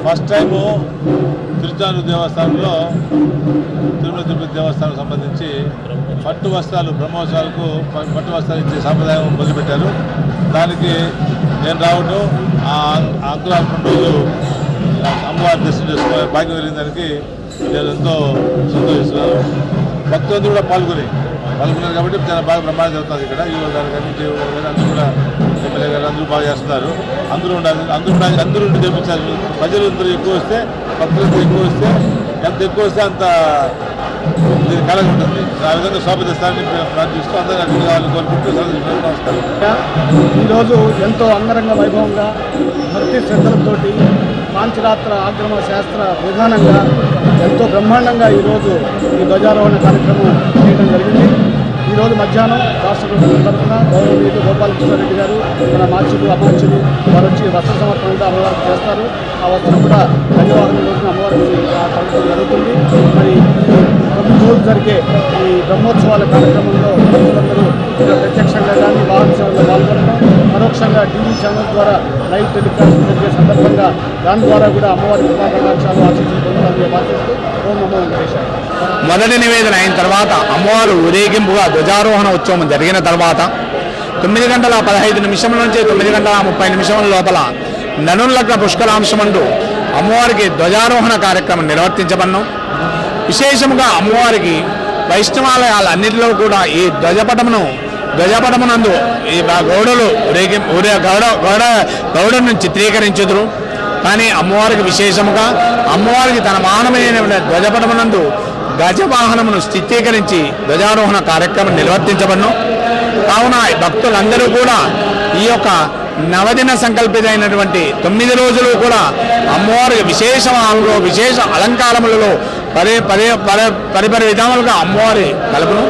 First time Tiruchanur దేవస్థానంలో తిరుమల తిరుపతి దేవస్థానం సంబంధించి పట్టు వస్త్రాలు బ్రహ్మోత్సవాలకు పట్టు వస్త్రాలు ఇచ్చే సాంప్రదాయం మొదలుపెట్టారు. దానికి నేను రావడం ఆ అంకురాలు 2 రోజులు అమ్మవారి దర్శనం చేసుకోవాలి భాగ్యం కలిగిన దానికి నేను ఎంతో సంతోషిస్తున్నాను. భక్తులందరూ కూడా పాల్గొన్నారు కాబట్టి చాలా బాగా బ్రహ్మాండం జరుగుతుంది. ఇక్కడ ఈ గారు కానీ అందరూ కూడా ఎమ్మెల్యే గారు అందరూ బాగా చేస్తున్నారు. అందరూ ఉండాలి, అందరూ చేయించాలి. ప్రజలు అందరూ ఎక్కువ వస్తే, భక్తులందరూ ఎక్కువ వస్తే, ఎంత ఎక్కువ వస్తే అంత కళగా ఉంటుంది. ఆ విధంగా శోభదిస్తారని ప్రార్థిస్తూ అందరూ అన్ని కావాలని కోరుకుంటూ నమస్కారం. ఈరోజు ఎంతో అంగరంగ వైభవంగా భక్తి శ్రద్ధలతోటి పాంచరాత్ర ఆగ్రమ శాస్త్ర విధానంగా ఎంతో బ్రహ్మాండంగా ఈరోజు ఈ ధ్వజారోహణ కార్యక్రమం చేయడం జరిగింది. ఈరోజు మధ్యాహ్నం రాష్ట్ర ప్రభుత్వం తరఫున గౌరవనీయులు గోపాలకృష్ణారెడ్డి గారు మన మార్చులు అమార్చులు వారు వచ్చి వస్త్ర సమర్పణ అమ్మవారికి చేస్తారు. ఆ వస్త్రం కూడా ధన్యవాదం రోజున అమ్మవారికి కలగడం జరుగుతుంది. మరి 9 రోజులు జరిగే ఈ బ్రహ్మోత్సవాల కార్యక్రమంలో భక్తులందరూ ప్రత్యక్షంగా కానీ వాహన సేవల్లో పాల్గొనడం, పరోక్షంగా టీవీ ఛానల్ ద్వారా లైవ్ టెలికాస్ట్ జరిగే సందర్భంగా దాని ద్వారా కూడా అమ్మవారి కృపాకటాక్షాలు ఆశీస్సులు పొందాలని భావిస్తూ ఓం నమో వెంకటేశాయ. మొదటి నివేదన అయిన తర్వాత అమ్మవారు ఊరేగింపుగా ధ్వజారోహణ ఉత్సవం జరిగిన తర్వాత 9:15 నుంచి 9:30 లోపల ననులగ్న పుష్కరాంశమందు అమ్మవారికి ధ్వజారోహణ కార్యక్రమం నిర్వర్తించబడినాం. విశేషంగా అమ్మవారికి వైష్ణవాలయాలన్నింటిలో కూడా ఈ ధ్వజపటమును ధ్వజపటమునందు ఈ గౌడలు గౌడను చిత్రీకరించుదురు. కానీ అమ్మవారికి విశేషముగా అమ్మవారికి తన మానమైన ధ్వజపటమునందు గజవాహనమును చిత్రీకరించి ధ్వజారోహణ కార్యక్రమం నిర్వర్తించబడును. కావున భక్తులందరూ కూడా ఈ యొక్క నవదిన సంకల్పితమైనటువంటి 9 రోజులు కూడా అమ్మవారికి విశేష అలంకారములలో పరిపరి విధాలుగా అమ్మవారి కలుపును.